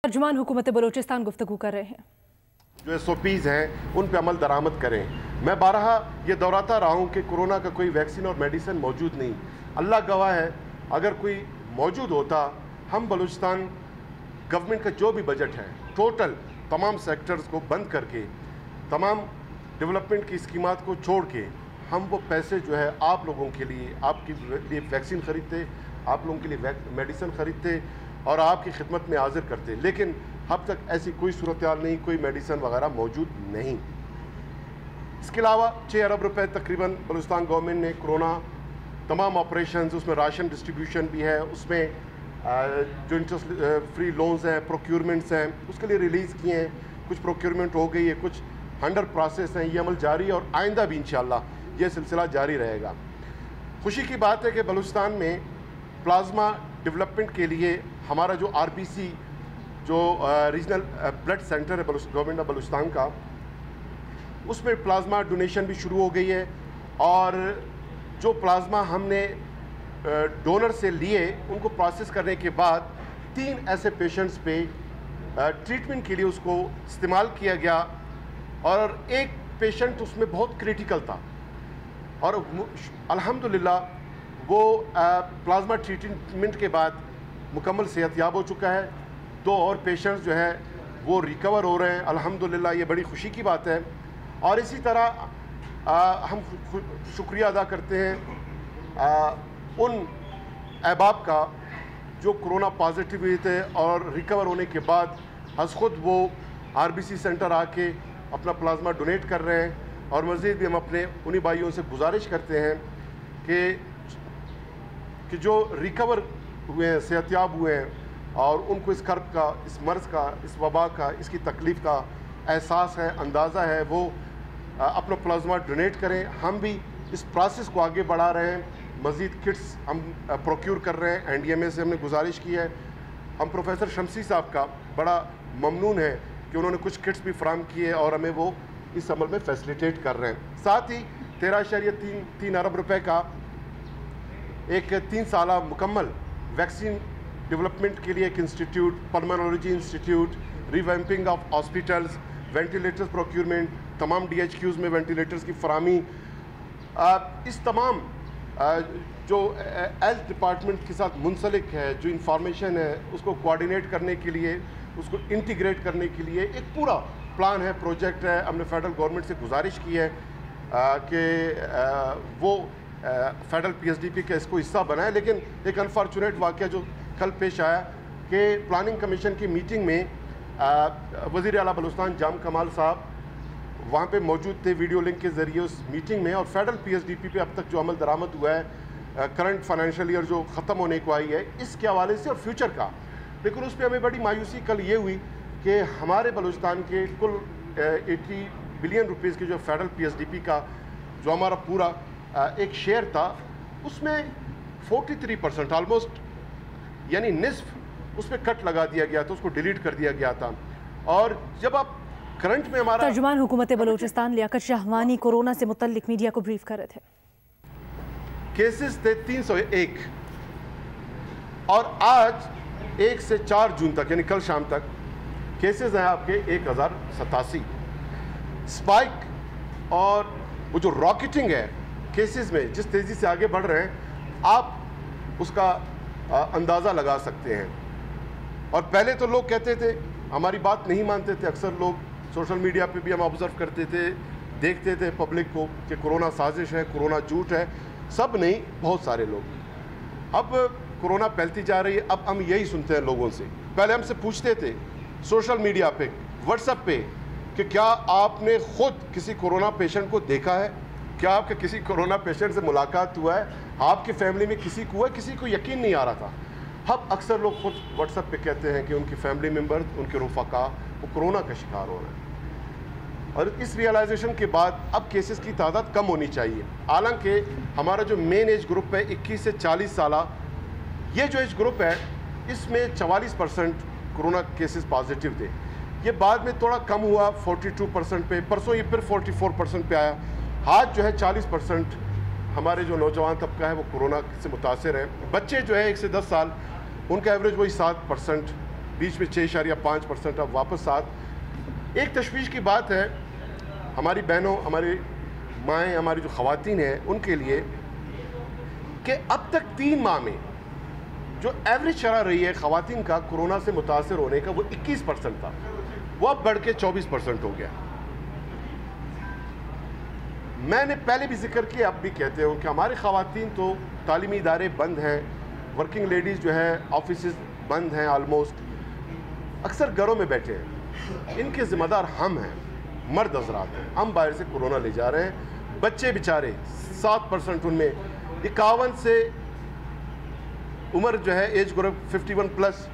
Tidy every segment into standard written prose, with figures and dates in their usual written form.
तर्जुमान हुकूमत बलूचिस्तान गुफ्तगू कर रहे हैं। जो SOPs हैं उन पे अमल दरामद करें। मैं बारहा ये दोहराता रहा हूँ कि कोरोना का कोई वैक्सीन और मेडिसिन मौजूद नहीं। अल्लाह गवाह है, अगर कोई मौजूद होता, हम बलूचिस्तान गवर्नमेंट का जो भी बजट है टोटल तमाम सेक्टर्स को बंद करके, तमाम डेवलपमेंट की स्कीमात को छोड़ के, हम वो पैसे जो है आप लोगों के लिए, आपके लिए वैक्सीन ख़रीदते, आप लोगों के लिए मेडिसिन ख़रीदते और आपकी खिदमत में हाजिर करते। लेकिन अब तक ऐसी कोई सूरत हाल नहीं, कोई मेडिसिन वगैरह मौजूद नहीं। इसके अलावा 6 अरब रुपए तकरीबन बलूचिस्तान गवर्नमेंट ने कोरोना तमाम ऑपरेशंस, उसमें राशन डिस्ट्रीब्यूशन भी है, उसमें जो इंटरेस्ट फ्री लोन्स हैं, प्रोक्योरमेंट्स हैं, उसके लिए रिलीज़ किए हैं। कुछ प्रोक्योरमेंट हो गई है, कुछ अंडर प्रोसेस हैं। ये अमल जारी है और आइंदा भी इंशाअल्लाह ये सिलसिला जारी रहेगा। खुशी की बात है कि बलूचिस्तान में प्लाज्मा डेवलपमेंट के लिए हमारा जो RBC जो रीजनल ब्लड सेंटर है गवर्नमेंट ऑफ बलूचिस्तान का, उसमें प्लाज्मा डोनेशन भी शुरू हो गई है। और जो प्लाज्मा हमने डोनर से लिए, उनको प्रोसेस करने के बाद 3 ऐसे पेशेंट्स पे ट्रीटमेंट के लिए उसको इस्तेमाल किया गया और एक पेशेंट उसमें बहुत क्रिटिकल था और अल्हम्दुलिल्लाह वो प्लाज्मा ट्रीटमेंट के बाद मुकम्मल सेहतयाब हो चुका है। 2 और पेशेंट्स जो है वो रिकवर हो रहे हैं अल्हम्दुलिल्लाह, ये बड़ी खुशी की बात है। और इसी तरह हम शुक्रिया अदा करते हैं उन अहबाब का जो कोरोना पॉजिटिव हुए थे और रिकवर होने के बाद हज खुद वो RBC सेंटर आके अपना प्लाज्मा डोनेट कर रहे हैं। और मज़ीद भी हम अपने उन्हीं भाइयों से गुजारिश करते हैं कि जो रिकवर हुए हैं, सेहतयाब हुए हैं और उनको इस कर्ब का, इस मर्ज़ का, इस वबा का, इसकी तकलीफ़ का एहसास है, अंदाज़ा है, वो अपना प्लाज्मा डोनेट करें। हम भी इस प्रोसेस को आगे बढ़ा रहे हैं। मज़ीद किट्स हम प्रोक्यूर कर रहे हैं। NDMA से हमने गुजारिश की है। हम प्रोफेसर शमसी साहब का बड़ा ममनून है कि उन्होंने कुछ किट्स भी फराहम किए और हमें वो इस अमल में फैसिलिटेट कर रहे हैं। साथ ही 13.3 अरब रुपए का एक 3 साला मुकम्मल वैक्सीन डेवलपमेंट के लिए एक institute, pulmonology institute, revamping of hospitals, ventilators procurement, तमाम DHQs में वेंटिलेटर्स की फराहमी, इस तमाम जो हेल्थ डिपार्टमेंट के साथ मुंसलिक है, जो इंफॉर्मेशन है, उसको कोऑर्डिनेट करने के लिए, उसको इंटीग्रेट करने के लिए एक पूरा प्लान है, प्रोजेक्ट है। हमने फेडरल गवर्नमेंट से गुजारिश की है कि वो फेडरल PSDP का इसको हिस्सा बनाए। लेकिन एक अनफॉर्चुनेट वाक़या जो कल पेश आया कि प्लानिंग कमीशन की मीटिंग में वज़ीर आला बलूचिस्तान जाम कमाल साहब वहाँ पे मौजूद थे वीडियो लिंक के ज़रिए उस मीटिंग में, और फेडरल PSDP पे अब तक जो अमल दरामद हुआ है करंट फाइनेंशियल ईयर जो ख़त्म होने को आई है, इसके हवाले से और फ्यूचर का। लेकिन उस पर हमें बड़ी मायूसी कल ये हुई कि हमारे बलूचिस्तान के कुल 80 बिलियन रुपीज़ के जो फेडरल PSDP का जो हमारा पूरा एक शेयर था, उसमें 43% ऑलमोस्ट यानी निस्फ उस पर कट लगा दिया गया था, उसको डिलीट कर दिया गया था। और जब आप करंट में हमारा तर्जुमान हुकूमत बलूचिस्तान लियाकत शाहवानी कोरोना से मुतल्लिक मीडिया को ब्रीफ कर रहे थे। केसेस थे 301 और आज 1 से 4 जून तक यानी कल शाम तक केसेस हैं आपके 1087। स्पाइक और वो जो रॉकेटिंग है केसेस में, जिस तेज़ी से आगे बढ़ रहे हैं, आप उसका अंदाज़ा लगा सकते हैं। और पहले तो लोग कहते थे, हमारी बात नहीं मानते थे। अक्सर लोग सोशल मीडिया पे भी हम ऑब्ज़र्व करते थे, देखते थे पब्लिक को कि कोरोना साजिश है, कोरोना झूठ है। सब नहीं, बहुत सारे लोग। अब कोरोना फैलती जा रही है, अब हम यही सुनते हैं लोगों से। पहले हमसे पूछते थे सोशल मीडिया पे, व्हाट्सएप पे कि क्या आपने ख़ुद किसी कोरोना पेशेंट को देखा है, क्या आपके किसी कोरोना पेशेंट से मुलाकात हुआ है, आपकी फैमिली में किसी को हुआ, किसी को यकीन नहीं आ रहा था। अब अक्सर लोग खुद व्हाट्सएप पे कहते हैं कि उनकी फैमिली मेम्बर, उनके रफ़ाका वो कोरोना का शिकार हो रहे हैं। और इस रियलाइजेशन के बाद अब केसेस की तादाद कम होनी चाहिए। हालांकि हमारा जो मेन एज ग्रुप है 21 से 40 साल, ये जो एज ग्रुप है इसमें 44% कोरोना केसेस पॉजिटिव थे। ये बाद में थोड़ा कम हुआ 42% पे, परसों ये फिर 44% पे आया। आज जो है 40% हमारे जो नौजवान तबका है वो कोरोना से मुतासर है। बच्चे जो है 1 से 10 साल, उनका एवरेज वही 7% बीच में 6.5% अब वापस 7। एक तशवीश की बात है हमारी बहनों, हमारी माएँ, हमारी जो ख़वातीन हैं उनके लिए कि अब तक 3 माह में जो एवरेज चला रही है ख़वातीन का कोरोना से मुतासर होने का वो 21% था, वो अब बढ़ के 24% हो गया। मैंने पहले भी जिक्र किया, अब भी कहते हो कि हमारी ख़वातीन तो तालीमी इदारे बंद हैं, वर्किंग लेडीज़ जो है ऑफिस बंद हैं ऑलमोस्ट, अक्सर घरों में बैठे हैं। इनके ज़िम्मेदार हम हैं, मर्द हज़रात हैं। हम बाहर से कोरोना ले जा रहे हैं। बच्चे बेचारे 7% उनमें 51 से उम्र जो है एज ग्रुप 51 प्लस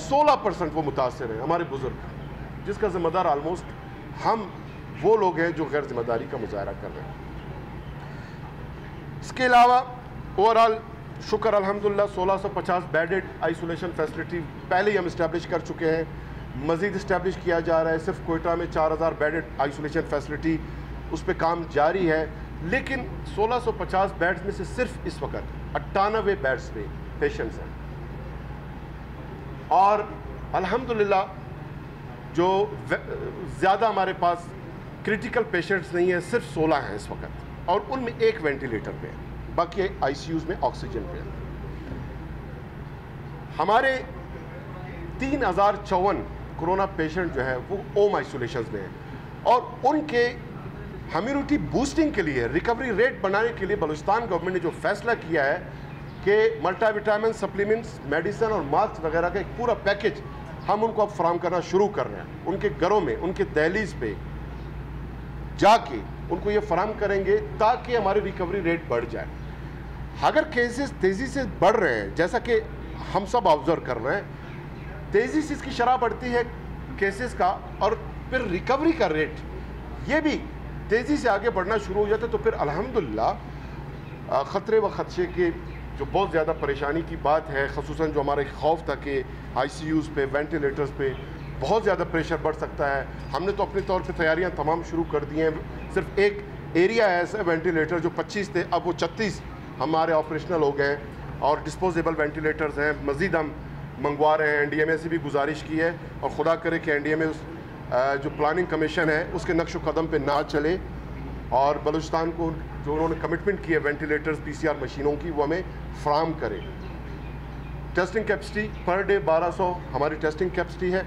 16% वो मुतासर हैं, हमारे बुज़ुर्ग, जिसका ज़िम्मेदार ऑलमोस्ट हम वो लोग हैं जो गैर ज़िम्मेदारी का मुजाहरा कर रहे हैं। इसके अलावा ओवरऑल शुक्र अल्हम्दुलिल्लाह 1650 बेडेड आइसोलेशन फैसिलिटी पहले ही हम इस्टेब्लिश कर चुके हैं, मज़ीद इस्टेब्लिश किया जा रहा है। सिर्फ कोयटा में 4000 बेडेड आइसोलेशन फैसिलिटी, उस पर काम जारी है। लेकिन 1650 बेड्स में से सिर्फ इस वक्त 98 बेड्स पे पेशेंट्स हैं और अल्हम्दुलिल्लाह जो ज़्यादा हमारे पास क्रिटिकल पेशेंट्स नहीं है, सिर्फ 16 हैं इस वक्त, और उनमें एक वेंटिलेटर पे है, बाकी आईसीयूज़ में ऑक्सीजन पे है। हमारे 3054 कोरोना पेशेंट जो है वो होम आइसोलेशन में हैं और उनके इम्यूनिटी बूस्टिंग के लिए, रिकवरी रेट बनाने के लिए बलूचिस्तान गवर्नमेंट ने जो फैसला किया है कि मल्टीविटामिन, सप्लीमेंट्स, मेडिसिन और मास्क वगैरह का एक पूरा पैकेज हम उनको अब फराहम करना शुरू कर रहे हैं। उनके घरों में, उनके दहलीज पे जाके उनको ये फराहम करेंगे ताकि हमारी रिकवरी रेट बढ़ जाए। अगर केसेस तेज़ी से बढ़ रहे हैं, जैसा कि हम सब ऑब्जर्व कर रहे हैं, तेज़ी से इसकी शरह बढ़ती है केसेस का और फिर रिकवरी का रेट ये भी तेज़ी से आगे बढ़ना शुरू हो जाता है, तो फिर अल्हम्दुलिल्लाह ख़तरे व ख़दशे के जो बहुत ज़्यादा परेशानी की बात है, ख़ुसूसन जो हमारे खौफ था कि आईसीयूज़ पे, वेंटिलेटर्स पे बहुत ज़्यादा प्रेशर बढ़ सकता है, हमने तो अपने तौर पे तैयारियां तमाम शुरू कर दी हैं। सिर्फ एक एरिया है ऐसा वेंटिलेटर जो 25 थे, अब वो 36 हमारे ऑपरेशनल हो गए और डिस्पोजेबल वेंटिलेटर्स हैं, मज़ीद हम मंगवा रहे हैं। एनडीएमए से भी गुजारिश की है और खुदा करे कि एनडीएमए जो प्लानिंग कमीशन है उसके नक्श कदम पे ना चले और बलूचिस्तान को जो उन्होंने कमिटमेंट की है वेंटिलेटर्स, पीसीआर मशीनों की, वो हमें फ्राहम करे। टेस्टिंग कैपेसिटी पर डे 1200 हमारी टेस्टिंग कैपेसिटी है।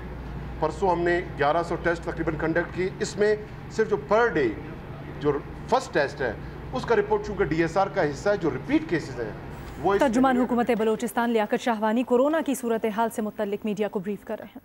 परसों हमने 1100 टेस्ट तकरीबन कंडक्ट की। इसमें सिर्फ जो पर डे जो फर्स्ट टेस्ट है उसका रिपोर्ट चूँकि डीएसआर का हिस्सा है, जो रिपीट केसेस हैं वो। तर्जुमान हुकूमत बलूचिस्तान लियाकत शाहवानी कोरोना की सूरत हाल से मुतल्लिक मीडिया को ब्रीफ कर रहे हैं।